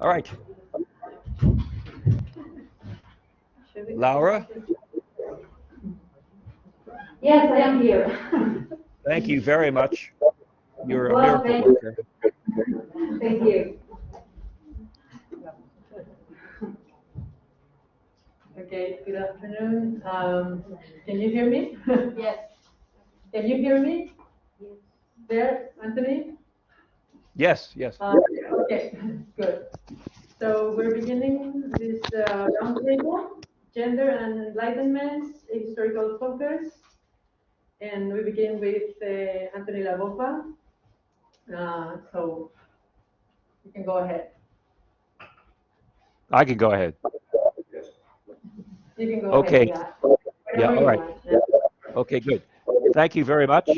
All right, Laura, Yes, I am here. thank you very much. You're a Well, miracle worker. thank you. Okay, good afternoon. Can you hear me? Yes. Can you hear me? There, Anthony? Yes, yes. Okay, good. So we're beginning this roundtable, Gender and Enlightenments, a historical focus. And we begin with Anthony Vopa. So you can go ahead. I can go ahead. You can go ahead, Okay. yeah. Yeah, Whatever all you right. want. Yeah. Okay, good. Thank you very much.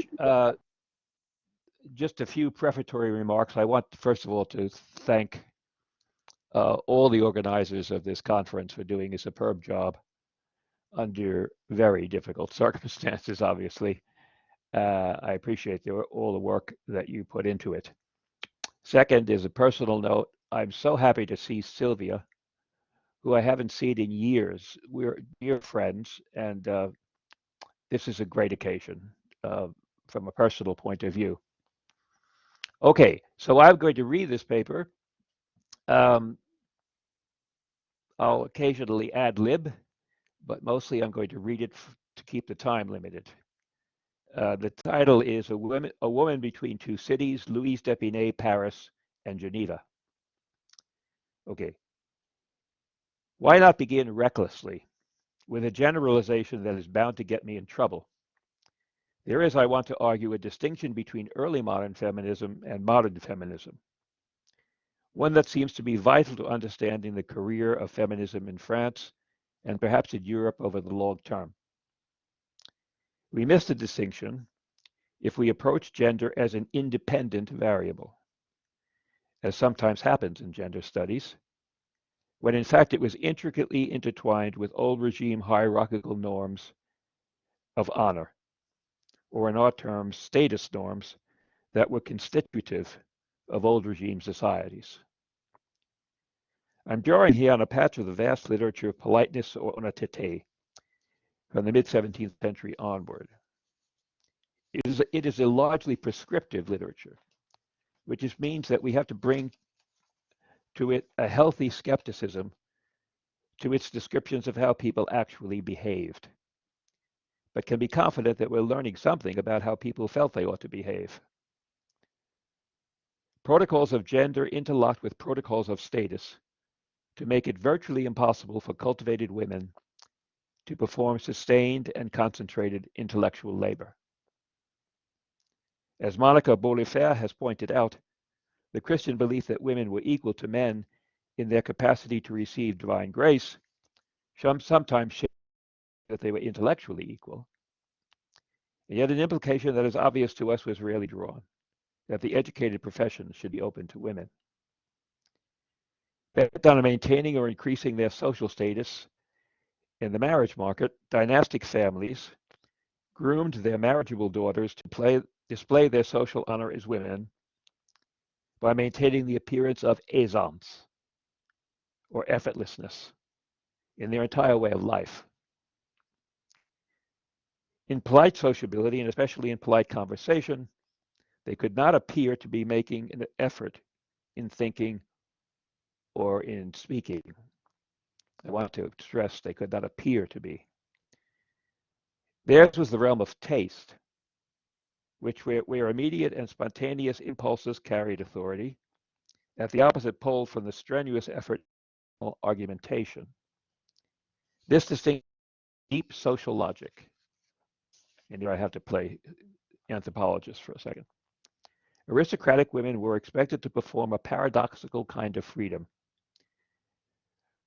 Just a few prefatory remarks. I want, first of all, to thank all the organizers of this conference for doing a superb job under very difficult circumstances, obviously. I appreciate all the work that you put into it. Second is a personal note. I'm so happy to see Sylvia, who I haven't seen in years. We're dear friends, and this is a great occasion from a personal point of view. Okay, so I'm going to read this paper. Um, I'll occasionally ad lib, but mostly I'm going to read it to keep the time limited. The title is A Woman Between Two Cities, Louise d'Epinay, Paris, and Geneva. Okay. Why not begin recklessly with a generalization that is bound to get me in trouble? There is, I want to argue, a distinction between early modern feminism and modern feminism, one that seems to be vital to understanding the career of feminism in France and perhaps in Europe over the long term. We miss the distinction if we approach gender as an independent variable, as sometimes happens in gender studies, when in fact it was intricately intertwined with old regime hierarchical norms of honor, or in our terms, status norms that were constitutive of old regime societies. I'm drawing here on a patch of the vast literature of politeness or honnêteté from the mid-17th century onward. It is a largely prescriptive literature, which just means that we have to bring to it a healthy skepticism to its descriptions of how people actually behaved, but can be confident that we're learning something about how people felt they ought to behave. Protocols of gender interlocked with protocols of status to make it virtually impossible for cultivated women to perform sustained and concentrated intellectual labor. As Monica Beaulifer has pointed out, the Christian belief that women were equal to men in their capacity to receive divine grace sometimes showed that they were intellectually equal, and yet an implication that is obvious to us was rarely drawn, that the educated professions should be open to women. Bent on maintaining or increasing their social status in the marriage market, dynastic families groomed their marriageable daughters to display their social honor as women by maintaining the appearance of aisance, or effortlessness, in their entire way of life. In polite sociability, and especially in polite conversation, they could not appear to be making an effort in thinking or in speaking. I want to stress they could not appear to be. Theirs was the realm of taste, where immediate and spontaneous impulses carried authority, at the opposite pole from the strenuous effort of argumentation. This distinct deep social logic, and here I have to play anthropologist for a second. Aristocratic women were expected to perform a paradoxical kind of freedom.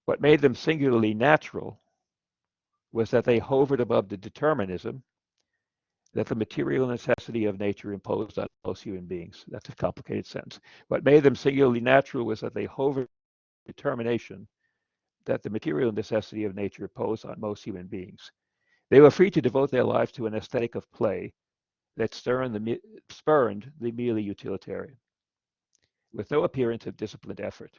What made them singularly natural was that they hovered above the determinism that the material necessity of nature imposed on most human beings. That's a complicated sentence. What made them singularly natural was that they hovered above the determination that the material necessity of nature imposed on most human beings. They were free to devote their lives to an aesthetic of play that spurned the merely utilitarian, with no appearance of disciplined effort.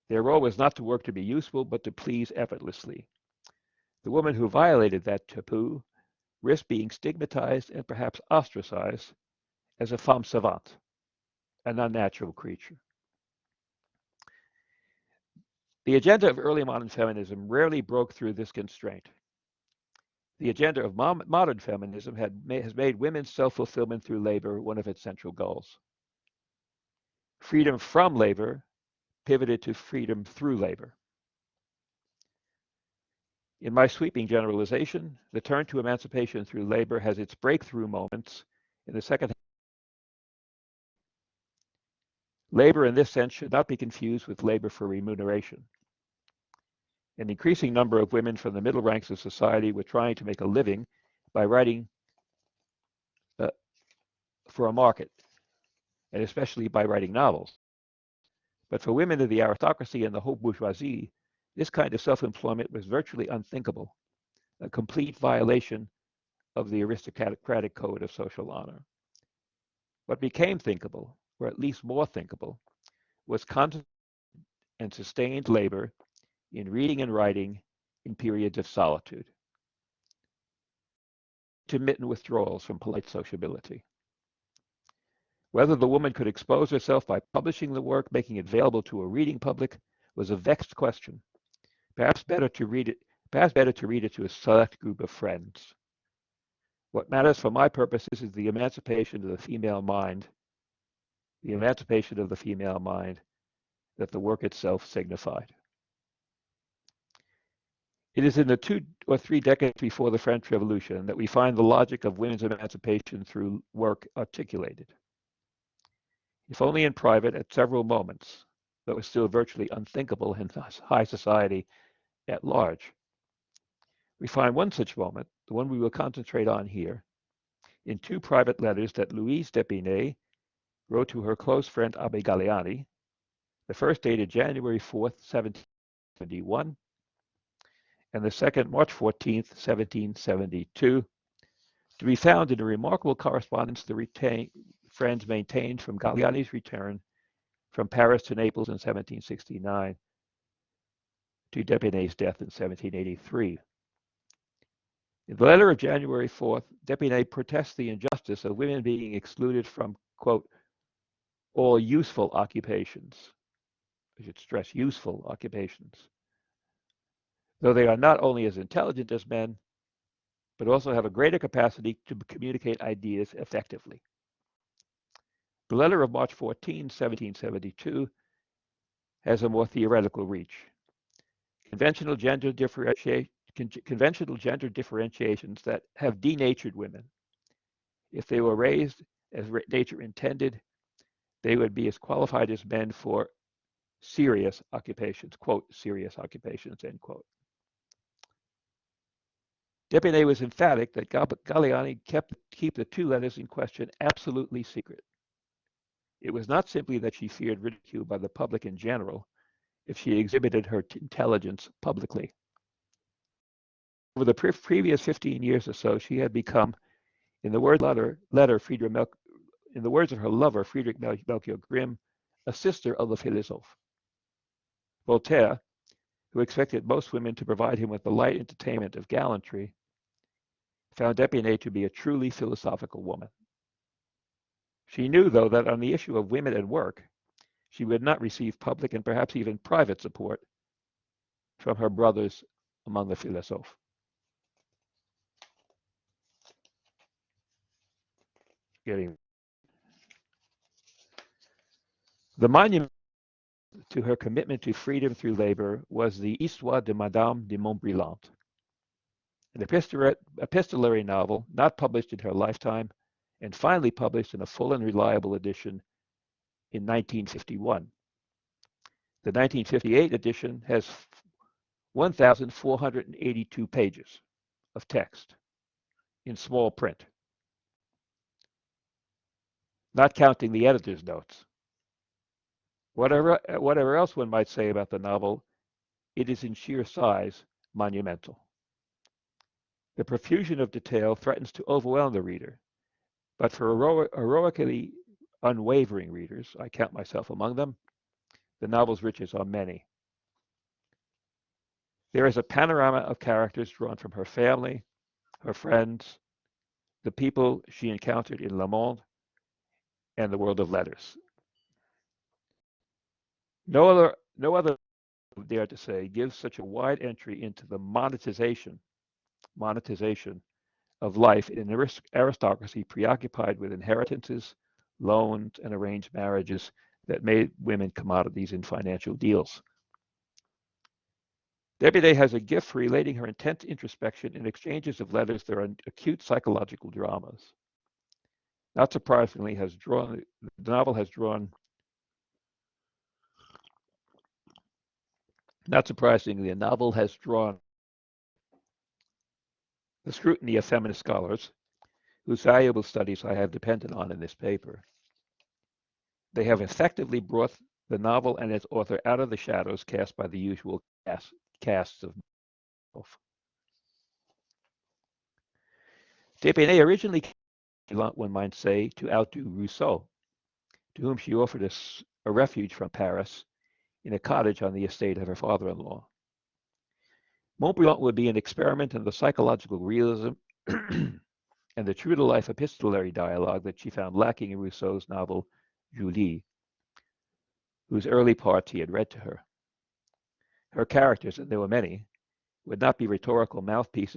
Their role was not to work to be useful, but to please effortlessly. The woman who violated that taboo risked being stigmatized and perhaps ostracized as a femme savante, an unnatural creature. The agenda of early modern feminism rarely broke through this constraint. The agenda of modern feminism has made women's self-fulfillment through labor one of its central goals. Freedom from labor pivoted to freedom through labor. In my sweeping generalization, the turn to emancipation through labor has its breakthrough moments in the second. Labor in this sense should not be confused with labor for remuneration. An increasing number of women from the middle ranks of society were trying to make a living by writing for a market, and especially by writing novels. But for women of the aristocracy and the haute bourgeoisie, this kind of self-employment was virtually unthinkable, a complete violation of the aristocratic code of social honor. What became thinkable, or at least more thinkable, was constant and sustained labor in reading and writing in periods of solitude, intermittent withdrawals from polite sociability. Whether the woman could expose herself by publishing the work, making it available to a reading public, was a vexed question. Perhaps better to read it to a select group of friends. What matters for my purposes is the emancipation of the female mind, that the work itself signified. It is in the 2 or 3 decades before the French Revolution that we find the logic of women's emancipation through work articulated. If only in private at several moments, though it was still virtually unthinkable in high society at large. We find one such moment, the one we will concentrate on here, in 2 private letters that Louise d'Épinay wrote to her close friend Abbé Galiani, the first dated January 4th, 1771, and the second March 14th, 1772, to be found in a remarkable correspondence the friends maintained from Galiani's return from Paris to Naples in 1769 to d'Épinay's death in 1783. In the letter of January 4th, d'Épinay protests the injustice of women being excluded from, quote, all useful occupations. I should stress useful occupations. Though they are not only as intelligent as men, but also have a greater capacity to communicate ideas effectively. The letter of March 14, 1772 has a more theoretical reach. Conventional gender differentiations that have denatured women. If they were raised as nature intended, they would be as qualified as men for serious occupations, quote, serious occupations, end quote. d'Épinay was emphatic that Galiani keep the 2 letters in question absolutely secret. It was not simply that she feared ridicule by the public in general if she exhibited her intelligence publicly. Over the previous 15 years or so, she had become, in the words of her lover, Friedrich Melchior Grimm, a sister of the philosophe. Voltaire, who expected most women to provide him with the light entertainment of gallantry, found d'Épinay to be a truly philosophical woman. She knew, though, that on the issue of women and work, she would not receive public and perhaps even private support from her brothers among the philosophes. The monument to her commitment to freedom through labor was the Histoire de Madame de Montbrillant, an epistolary novel not published in her lifetime and finally published in a full and reliable edition in 1951. The 1958 edition has 1,482 pages of text in small print, not counting the editor's notes. Whatever else one might say about the novel, it is in sheer size monumental. The profusion of detail threatens to overwhelm the reader, but for heroically unwavering readers, I count myself among them, the novel's riches are many. There is a panorama of characters drawn from her family, her friends, the people she encountered in Le Monde, and the world of letters. No other, dare to say, gives such a wide entry into the monetization of life in an aristocracy preoccupied with inheritances, loans, and arranged marriages that made women commodities in financial deals. Debbie has a gift for relating her intense introspection in exchanges of letters that are acute psychological dramas. Not surprisingly, the novel has drawn the scrutiny of feminist scholars, whose valuable studies I have depended on in this paper. They have effectively brought the novel and its author out of the shadows cast by the usual casts of both. Despinay originally came, one might say, to outdo Rousseau, to whom she offered a refuge from Paris in a cottage on the estate of her father-in-law. Montbrillant would be an experiment in the psychological realism and the true-to-life epistolary dialogue that she found lacking in Rousseau's novel Julie, whose early parts he had read to her. Her characters, and there were many, would not be rhetorical mouthpieces.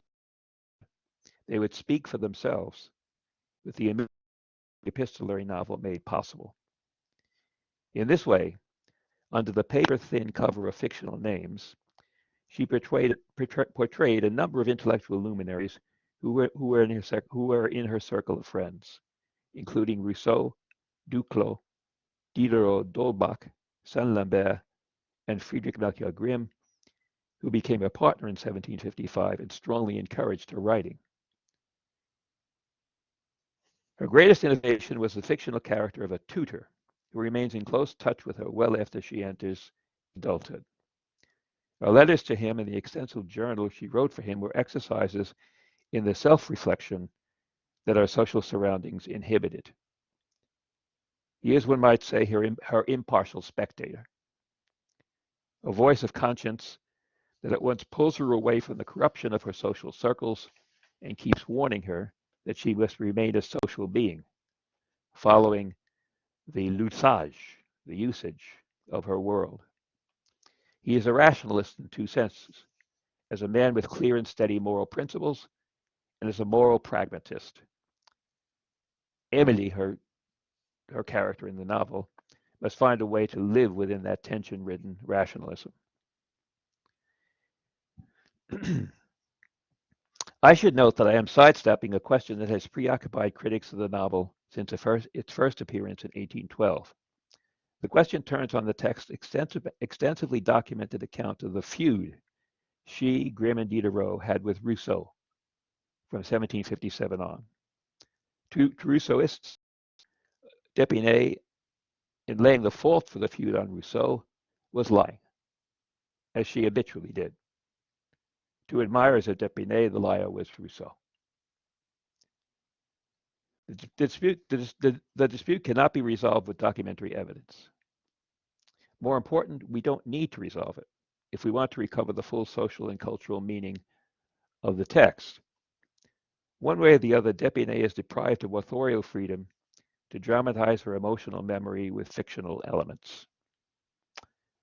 They would speak for themselves, with the epistolary novel made possible. In this way, under the paper-thin cover of fictional names, she portrayed a number of intellectual luminaries who were in her circle of friends, including Rousseau, Duclos, Diderot, d'Holbach, Saint-Lambert, and Friedrich Melchior Grimm, who became her partner in 1755 and strongly encouraged her writing. Her greatest innovation was the fictional character of a tutor who remains in close touch with her well after she enters adulthood. Her letters to him and the extensive journal she wrote for him were exercises in the self-reflection that our social surroundings inhibited. He is, one might say, her impartial spectator, a voice of conscience that at once pulls her away from the corruption of her social circles and keeps warning her that she must remain a social being, following the l'usage, the usage of her world. He is a rationalist in two senses, as a man with clear and steady moral principles, and as a moral pragmatist. Emily, her character in the novel, must find a way to live within that tension-ridden rationalism. I should note that I am sidestepping a question that has preoccupied critics of the novel since its first appearance in 1812. The question turns on the text's extensively documented account of the feud she, Grimm, and Diderot had with Rousseau from 1757 on. To Rousseauists, Despinay, in laying the fault for the feud on Rousseau, was lying, as she habitually did. To admirers of Despinay, the liar was Rousseau. The dispute cannot be resolved with documentary evidence. More important, we don't need to resolve it if we want to recover the full social and cultural meaning of the text. One way or the other, Despinay is deprived of authorial freedom to dramatize her emotional memory with fictional elements.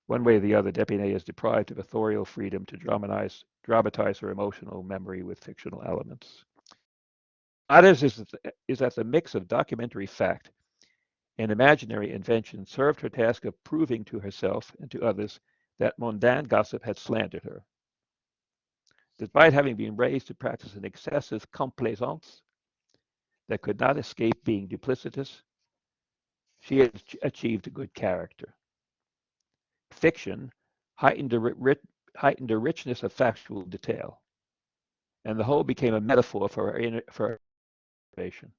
One way or the other, Despinay is deprived of authorial freedom to dramatize her emotional memory with fictional elements. Others is that the mix of documentary fact and imaginary invention served her task of proving to herself and to others that mundane gossip had slandered her. Despite having been raised to practice an excessive complaisance that could not escape being duplicitous, she had achieved a good character. Fiction heightened the richness of factual detail, and the whole became a metaphor for her innovation.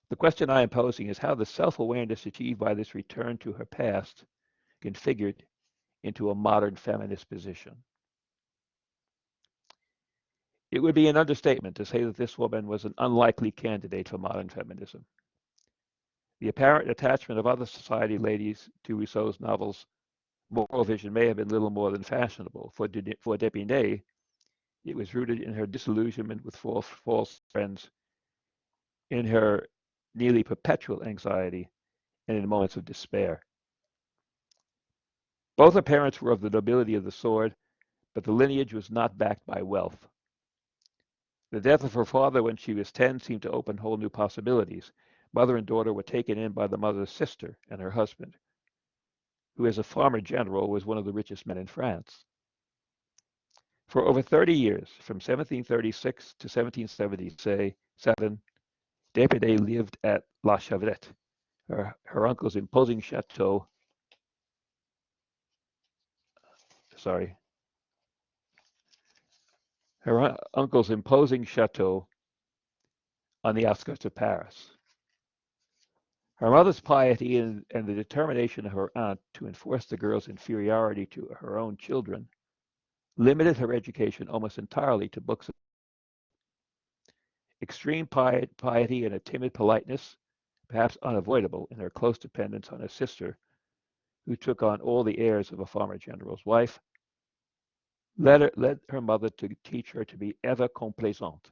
The question I am posing is how the self-awareness achieved by this return to her past configured into a modern feminist position. It would be an understatement to say that this woman was an unlikely candidate for modern feminism. The apparent attachment of other society ladies to Rousseau's novels moral vision may have been little more than fashionable. For D'Epinay, it was rooted in her disillusionment with false friends, in her nearly perpetual anxiety, and in moments of despair. Both her parents were of the nobility of the sword, but the lineage was not backed by wealth. The death of her father when she was 10 seemed to open whole new possibilities. Mother and daughter were taken in by the mother's sister and her husband, who as a farmer general was one of the richest men in France. For over 30 years, from 1736 to 1777, D'Epinay lived at La Chevrette, her uncle's imposing chateau. Her uncle's imposing chateau on the outskirts of Paris. Her mother's piety and the determination of her aunt to enforce the girl's inferiority to her own children limited her education almost entirely to books. Extreme piety and a timid politeness, perhaps unavoidable in her close dependence on her sister, who took on all the airs of a farmer general's wife, led her mother to teach her to be ever complaisante.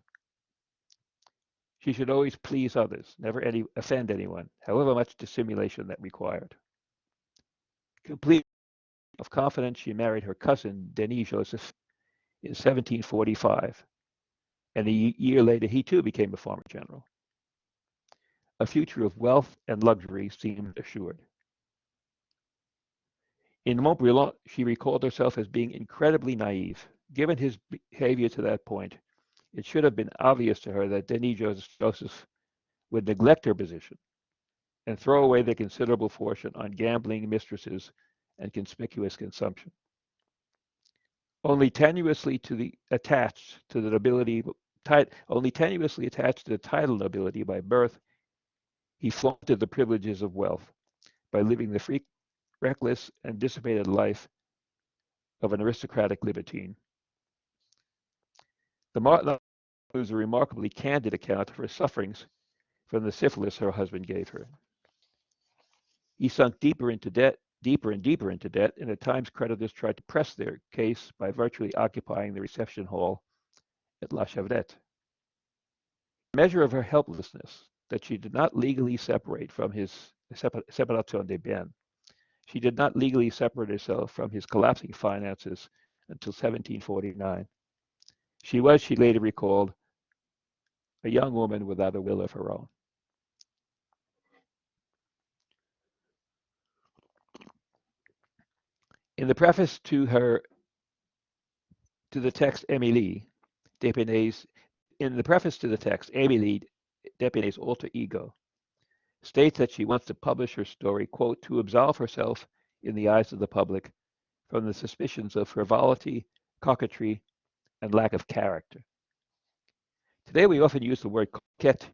She should always please others, never offend anyone, however much dissimulation that required. Complete of confidence, she married her cousin, Denis Joseph, in 1745, and a year later he too became a farmer general. A future of wealth and luxury seemed assured. In Montbrillant, she recalled herself as being incredibly naive. Given his behavior to that point, it should have been obvious to her that Denis Joseph would neglect her position and throw away the considerable fortune on gambling, mistresses, and conspicuous consumption. Only tenuously attached to the title nobility by birth, he flaunted the privileges of wealth by living the free, reckless, and dissipated life of an aristocratic libertine. The Martin gives a remarkably candid account of her sufferings from the syphilis her husband gave her. He sunk deeper and deeper into debt, and at times creditors tried to press their case by virtually occupying the reception hall at La Chevrette. A measure of her helplessness that she did not legally separate from his séparation des biens. She did not legally separate herself from his collapsing finances until 1749. She was, she later recalled, a young woman without a will of her own. In the preface to the text Émilie, D'Epinay's alter ego, states that she wants to publish her story, quote, to absolve herself in the eyes of the public from the suspicions of frivolity, coquetry, and lack of character. Today we often use the word coquette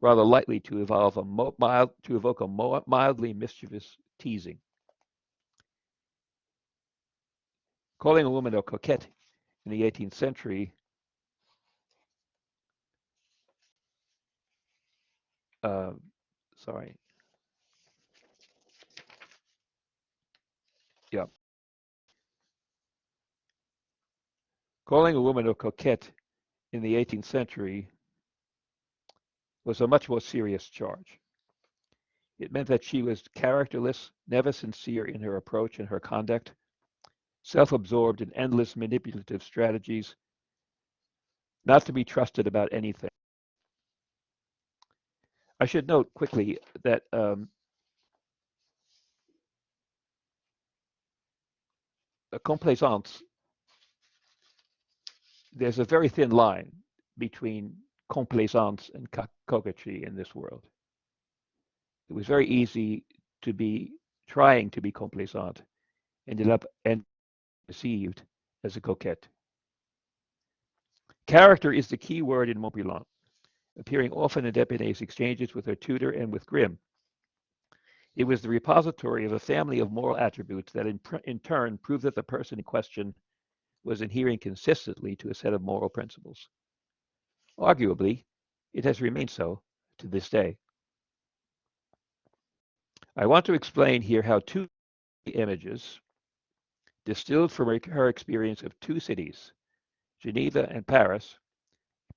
rather lightly to evoke a mildly mischievous teasing. Calling a woman a coquette in the 18th century Calling a woman a coquette in the 18th century was a much more serious charge. It meant that she was characterless, never sincere in her approach and her conduct, self-absorbed in endless manipulative strategies, not to be trusted about anything. I should note quickly that complaisance, there's a very thin line between complaisance and coquetry in this world. It was very easy to be trying to be complaisant, ended up and perceived as a coquette. Character is the key word in Montbrillant, appearing often in D'Epinay's exchanges with her tutor and with Grimm. It was the repository of a family of moral attributes that in turn proved that the person in question was adhering consistently to a set of moral principles. Arguably, it has remained so to this day. I want to explain here how two images, distilled from her experience of two cities, Geneva and Paris,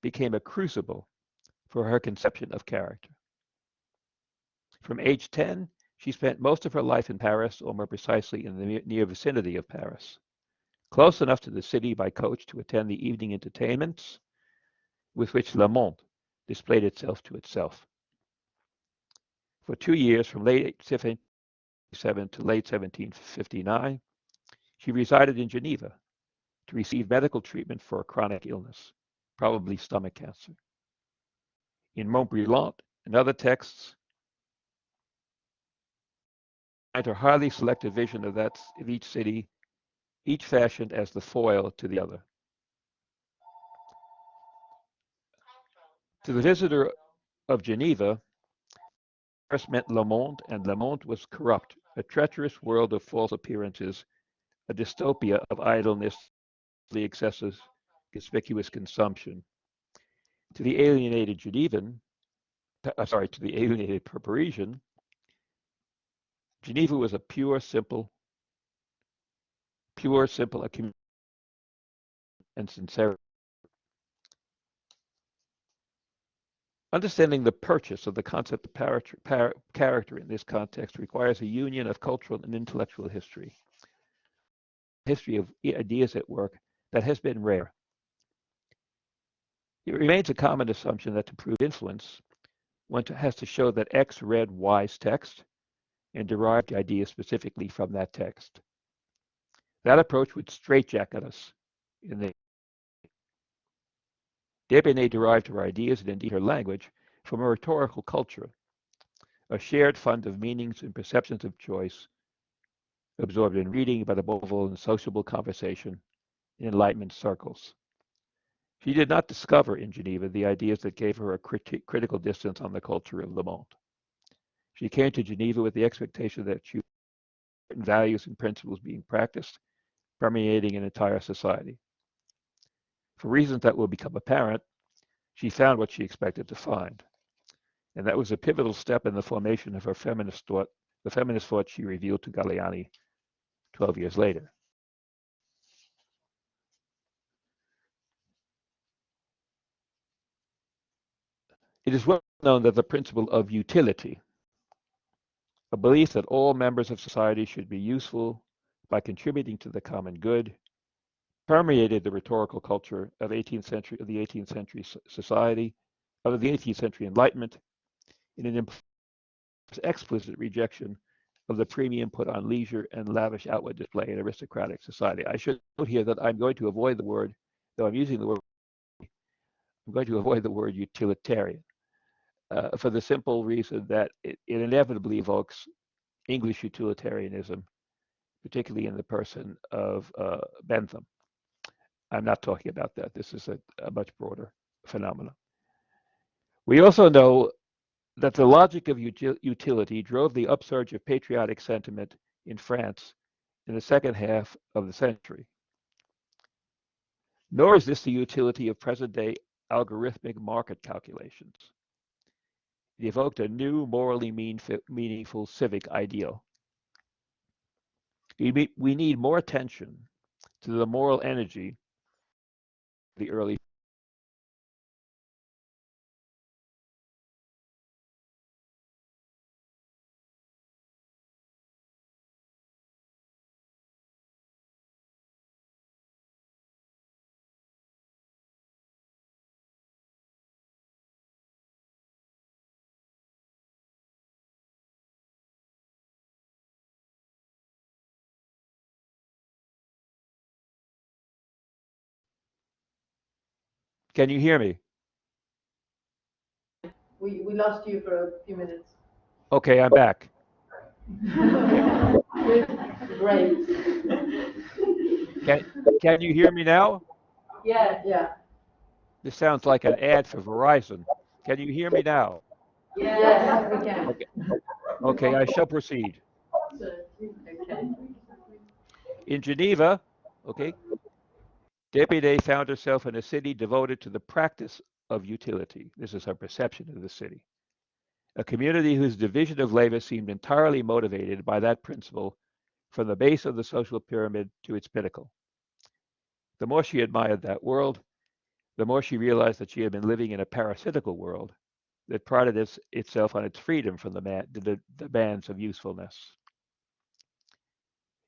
became a crucible for her conception of character. From age 10, she spent most of her life in Paris, or more precisely in the near vicinity of Paris, close enough to the city by coach to attend the evening entertainments with which Le Monde displayed itself to itself. For 2 years, from late 1757 to late 1759, she resided in Geneva to receive medical treatment for a chronic illness, probably stomach cancer. In Montbrillant and other texts, find her highly selective vision of each city, each fashioned as the foil to the other. To the visitor of Geneva, Paris meant Le Monde, and Le Monde was corrupt, a treacherous world of false appearances, a dystopia of idleness, the excessive, conspicuous consumption. To the alienated to the alienated Parisian, Geneva was a pure, simple, and sincere. Understanding the purchase of the concept of character in this context requires a union of cultural and intellectual history. History of ideas at work that has been rare. It remains a common assumption that to prove influence, one has to show that X read Y's text and derived ideas specifically from that text. That approach would straitjacket us in the D'Épinay derived her ideas and indeed her language from a rhetorical culture, a shared fund of meanings and perceptions of choice, absorbed in reading, but above all in sociable conversation in Enlightenment circles. She did not discover in Geneva the ideas that gave her a critical distance on the culture of Le Monde. She came to Geneva with the expectation that she certain values and principles being practiced, permeating an entire society. For reasons that will become apparent, she found what she expected to find. And that was a pivotal step in the formation of her feminist thought, the feminist thought she revealed to Galiani 12 years later. It is well known that the principle of utility, a belief that all members of society should be useful by contributing to the common good, permeated the rhetorical culture of the 18th century society, of the 18th century Enlightenment, in an explicit rejection of the premium put on leisure and lavish outward display in aristocratic society. I should note here that I'm going to avoid the word, though I'm using the word, I'm going to avoid the word utilitarian for the simple reason that it inevitably evokes English utilitarianism, particularly in the person of Bentham. I'm not talking about that. This is a much broader phenomenon. We also know that the logic of utility drove the upsurge of patriotic sentiment in France in the second half of the century. Nor is this the utility of present-day algorithmic market calculations. It evoked a new, morally meaningful civic ideal. We need more attention to the moral energy of the early. Can you hear me? We lost you for a few minutes. Okay, I'm back. Great. Can you hear me now? Yeah. This sounds like an ad for Verizon. Can you hear me now? Yes, we can. Okay, I shall proceed. Okay. In Geneva, okay, D'Épinay found herself in a city devoted to the practice of utility. This is her perception of the city. A community whose division of labor seemed entirely motivated by that principle from the base of the social pyramid to its pinnacle. The more she admired that world, the more she realized that she had been living in a parasitical world that prided itself on its freedom from the demands of usefulness.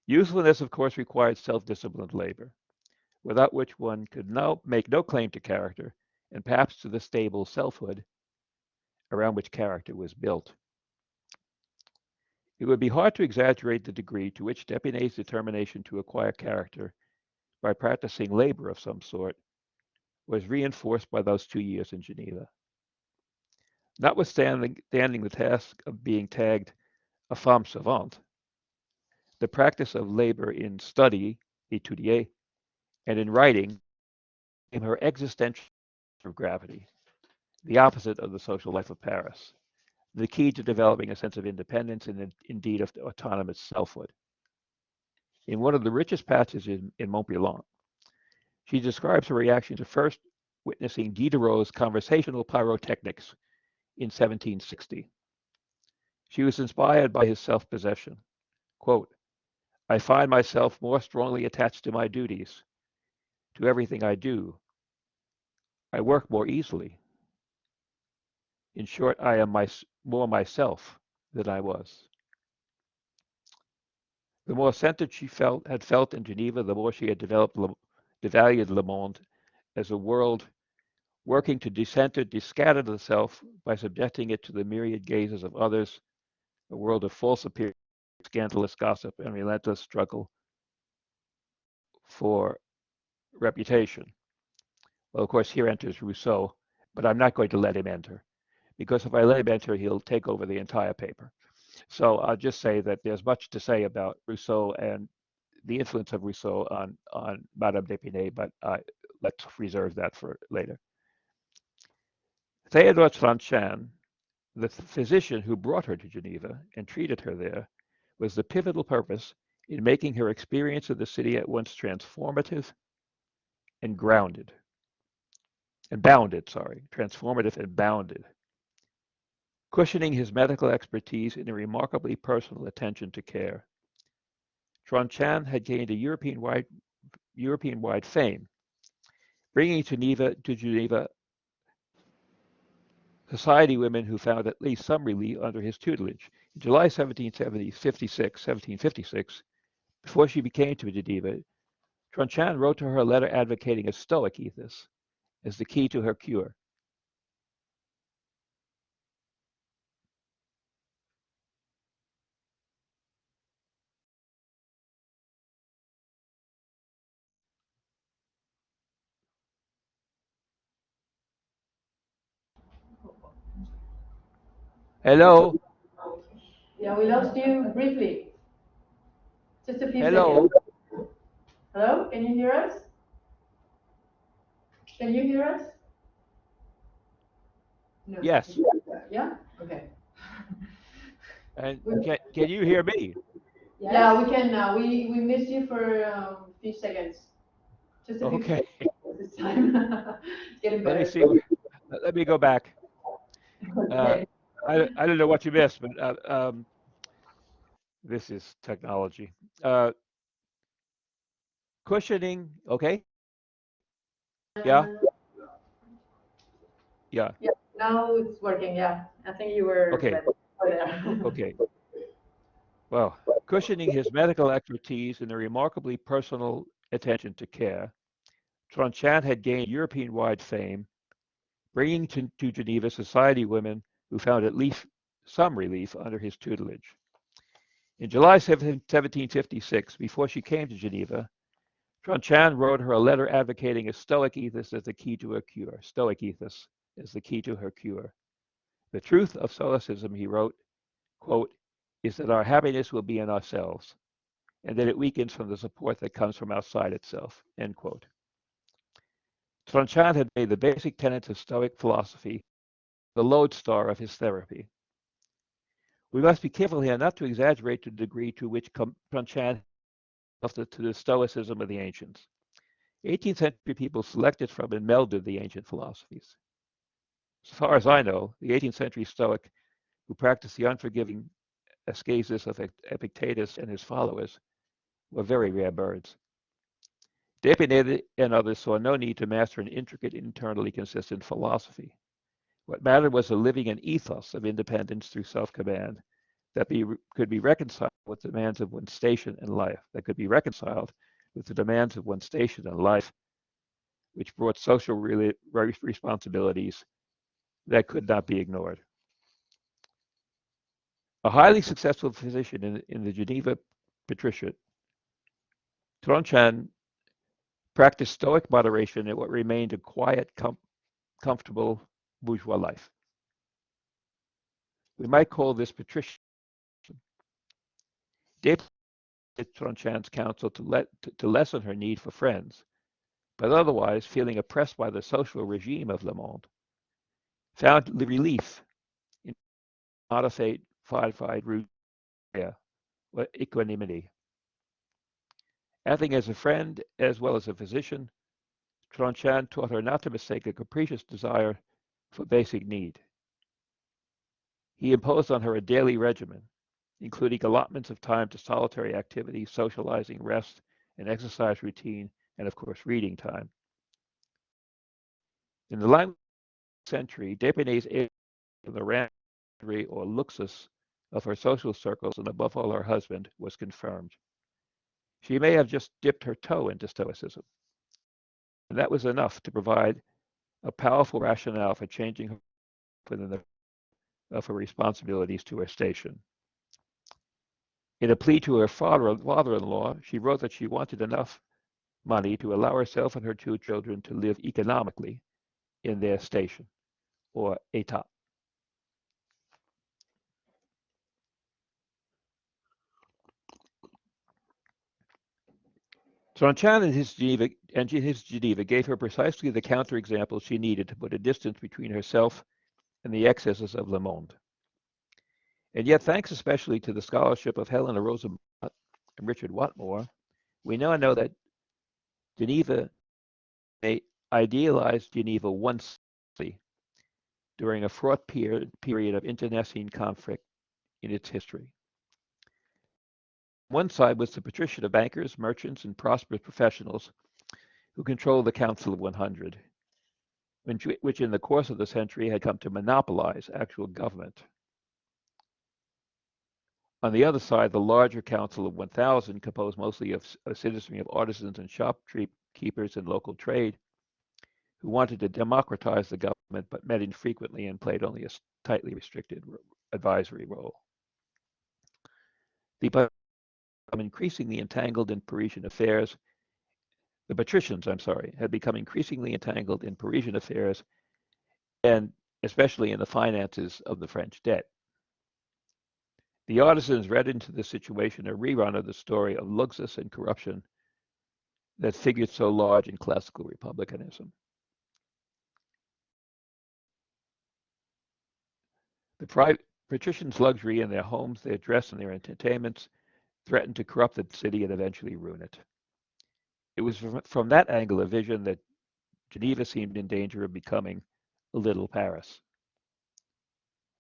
Usefulness, of course, required self-disciplined labor, without which one could make no claim to character, and perhaps to the stable selfhood around which character was built. It would be hard to exaggerate the degree to which D'Epinay's determination to acquire character by practicing labor of some sort was reinforced by those 2 years in Geneva. Notwithstanding the task of being tagged a femme savante, the practice of labor in study, étudier, and in writing became her existential of gravity, the opposite of the social life of Paris, the key to developing a sense of independence and indeed of autonomous selfhood. In one of the richest passages in Montpellier, she describes her reaction to first witnessing Diderot's conversational pyrotechnics in 1760. She was inspired by his self-possession. Quote, I find myself more strongly attached to my duties, to everything I do. I work more easily. In short, I am more myself than I was. The more centered she had felt in Geneva, the more she had devalued Le Monde as a world working to descatter the self by subjecting it to the myriad gazes of others, a world of false appearance, scandalous gossip, and relentless struggle for reputation. Well, of course, here enters Rousseau, but I'm not going to let him enter, because if I let him enter, he'll take over the entire paper. So I'll just say that there's much to say about Rousseau and the influence of Rousseau on Madame d'Épinay, but let's reserve that for later. Theodore Tronchin, the physician who brought her to Geneva and treated her there, was the pivotal purpose in making her experience of the city at once transformative and transformative and bounded, cushioning his medical expertise in a remarkably personal attention to care. Tronchin had gained a European-wide fame, bringing to Geneva society women who found at least some relief under his tutelage. In July 1756, before she came to Geneva, Tronchin wrote to her a letter advocating a Stoic ethos as the key to her cure. Hello? Yeah, we lost you briefly. Just a few Hello? seconds. Hello, can you hear us? Can you hear us? No. Yes. Yeah? Okay. And can you hear me? Yeah, we can now. We missed you for a few seconds. Just a few Okay. seconds this time. It's getting Let me better. see. Let me go back. Okay. I don't know what you missed, but this is technology. Cushioning, okay? Yeah? Yeah. Yeah, now it's working. Yeah, I think you were Okay. better there. Okay. Well, cushioning his medical expertise and a remarkably personal attention to care, Tronchin had gained European-wide fame, bringing to Geneva society women who found at least some relief under his tutelage. In July 1756, before she came to Geneva, Tronchin wrote her a letter advocating a Stoic ethos as the key to her cure. Stoic ethos as the key to her cure. The truth of Stoicism, he wrote, quote, is that our happiness will be in ourselves, and that it weakens from the support that comes from outside itself, end quote. Tronchin had made the basic tenets of Stoic philosophy the lodestar of his therapy. We must be careful here not to exaggerate the degree to which Tronchin to the Stoicism of the ancients. 18th century people selected from and melded the ancient philosophies. As far as I know, the 18th century Stoic who practiced the unforgiving ascesis of Epictetus and his followers were very rare birds. D'Épinay and others saw no need to master an intricate, internally consistent philosophy. What mattered was a living an ethos of independence through self-command that could be reconciled with the demands of one's station in life, which brought social responsibilities that could not be ignored. A highly successful physician in the Geneva patriciate, Tronchin practiced stoic moderation in what remained a quiet, comfortable bourgeois life. We might call this patrician. Despite Tronchin's counsel to lessen her need for friends, but otherwise feeling oppressed by the social regime of Le Monde, found relief in modified routine or equanimity. Acting as a friend as well as a physician, Tronchin taught her not to mistake a capricious desire for basic need. He imposed on her a daily regimen, including allotments of time to solitary activity, socializing, rest, and exercise routine, and of course, reading time. In the language of the century, D'Épinay's aid of the random or luxus of her social circles, and above all her husband, was confirmed. She may have just dipped her toe into Stoicism, and that was enough to provide a powerful rationale for changing her within of her responsibilities to her station. In a plea to her father-in-law, she wrote that she wanted enough money to allow herself and her two children to live economically in their station, or état. Tronchin and his Geneva gave her precisely the counterexample she needed to put a distance between herself and the excesses of Le Monde. And yet, thanks especially to the scholarship of Helena Rosenblatt and Richard Watmore, we now know that Geneva idealized Geneva once during a fraught period of internecine conflict in its history. One side was the patriciate of bankers, merchants, and prosperous professionals who controlled the Council of 100, which in the course of the century had come to monopolize actual government. On the other side, the larger Council of 1000, composed mostly of a citizenry of artisans and shopkeepers and local trade, who wanted to democratize the government but met infrequently and played only a tightly restricted advisory role. The increasingly entangled in Parisian affairs. The patricians, had become increasingly entangled in Parisian affairs and especially in the finances of the French debt. The artisans read into the situation a rerun of the story of luxus and corruption that figured so large in classical republicanism. The patricians' luxury in their homes, their dress, and their entertainments threatened to corrupt the city and eventually ruin it. It was from that angle of vision that Geneva seemed in danger of becoming a little Paris.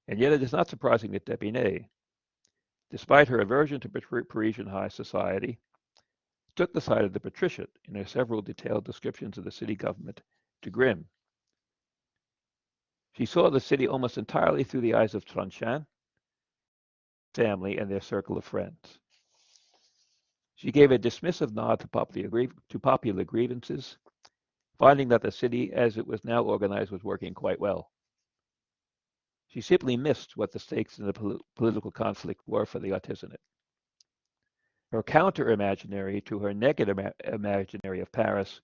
And yet it is not surprising that D'Épinay, despite her aversion to Parisian high society, took the side of the patriciate in her several detailed descriptions of the city government to Grimm. She saw the city almost entirely through the eyes of Tronchin, family, and their circle of friends. She gave a dismissive nod to popular grievances, finding that the city, as it was now organized, was working quite well. She simply missed what the stakes in the political conflict were for the artisanate. Her counter-imaginary to her negative imaginary of Paris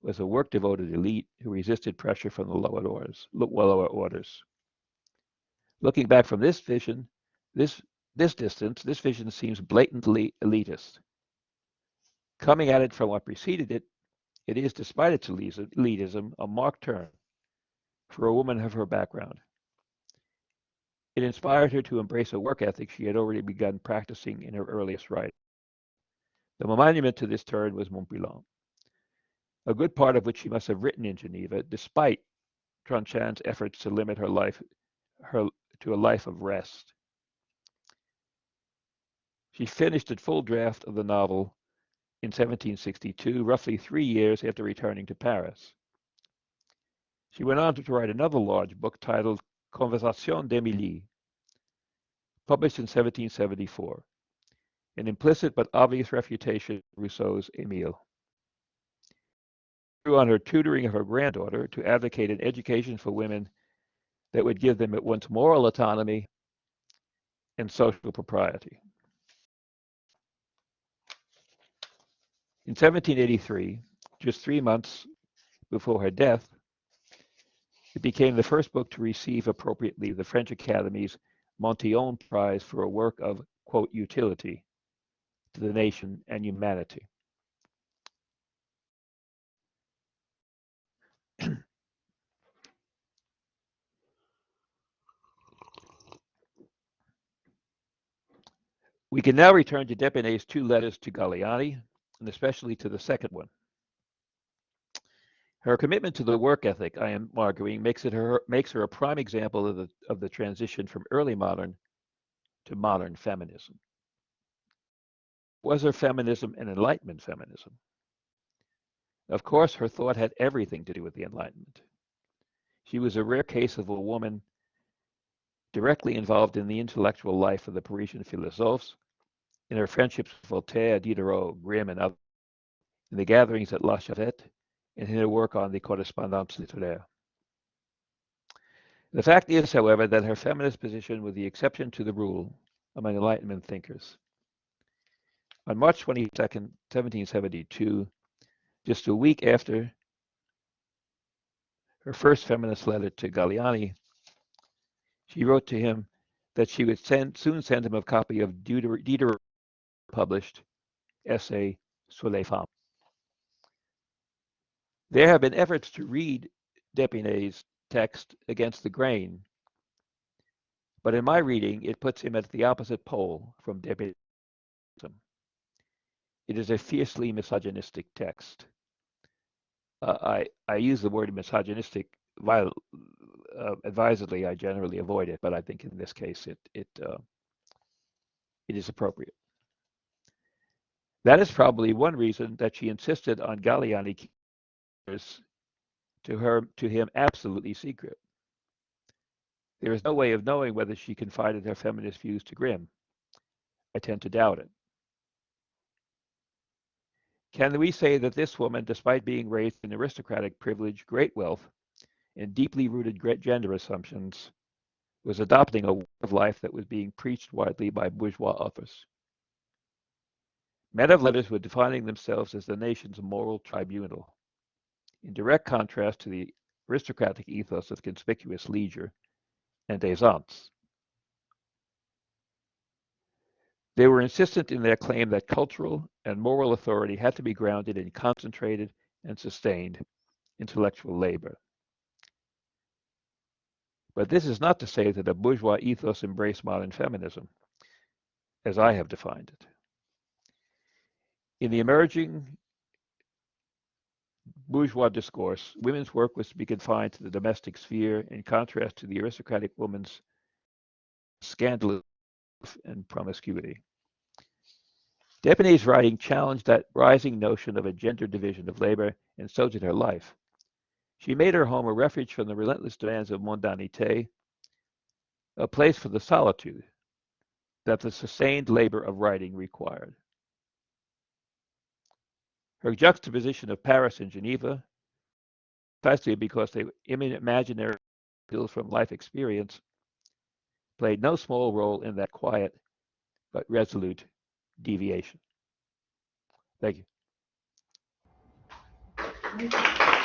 was a work-devoted elite who resisted pressure from the lower orders. Looking back from this vision, this vision seems blatantly elitist. Coming at it from what preceded it, it is, despite its elitism, a marked turn for a woman of her background. It inspired her to embrace a work ethic she had already begun practicing in her earliest writing. The monument to this turn was Montblanc, a good part of which she must have written in Geneva, despite Tronchin's efforts to limit her life to a life of rest. She finished a full draft of the novel in 1762, roughly 3 years after returning to Paris. She went on to write another large book titled Conversation d'Émilie, published in 1774, an implicit but obvious refutation of Rousseau's Émile. She drew on her tutoring of her granddaughter to advocate an education for women that would give them at once moral autonomy and social propriety. In 1783, just 3 months before her death, it became the first book to receive appropriately the French Academy's Montyon Prize for a work of, quote, utility to the nation and humanity. We can now return to d'Épinay's 2 letters to Galiani, and especially to the second one. Her commitment to the work ethic, I am arguing, makes her a prime example of the transition from early modern to modern feminism. Was her feminism an Enlightenment feminism? Of course, her thought had everything to do with the Enlightenment. She was a rare case of a woman directly involved in the intellectual life of the Parisian philosophes, in her friendships with Voltaire, Diderot, Grimm, and others, in the gatherings at La Chavette, and in her work on the Correspondance littéraire. The fact is, however, that her feminist position was the exception to the rule among Enlightenment thinkers. On March 22nd, 1772, just a week after her first feminist letter to Galiani, she wrote to him that she would soon send him a copy of Diderot's published essay sur les femmes. There have been efforts to read d'Épinay's text against the grain, but in my reading, it puts him at the opposite pole from d'Épinay. It is a fiercely misogynistic text. I use the word misogynistic advisedly. I generally avoid it, but I think in this case it is appropriate. That is probably one reason that she insisted on Galiani to him absolutely secret. There is no way of knowing whether she confided her feminist views to Grimm. I tend to doubt it. Can we say that this woman, despite being raised in aristocratic privilege, great wealth, and deeply rooted gender assumptions, was adopting a way of life that was being preached widely by bourgeois authors? Men of letters were defining themselves as the nation's moral tribunal, in direct contrast to the aristocratic ethos of conspicuous leisure and aisance. They were insistent in their claim that cultural and moral authority had to be grounded in concentrated and sustained intellectual labor. But this is not to say that a bourgeois ethos embraced modern feminism, as I have defined it. In the emerging bourgeois discourse, women's work was to be confined to the domestic sphere, in contrast to the aristocratic woman's scandalous and promiscuity. d'Épinay's writing challenged that rising notion of a gender division of labor, and so did her life. She made her home a refuge from the relentless demands of mondanité, a place for the solitude that the sustained labor of writing required. Her juxtaposition of Paris and Geneva, precisely because they imaginary appeals from life experience, played no small role in that quiet but resolute deviation. Thank you.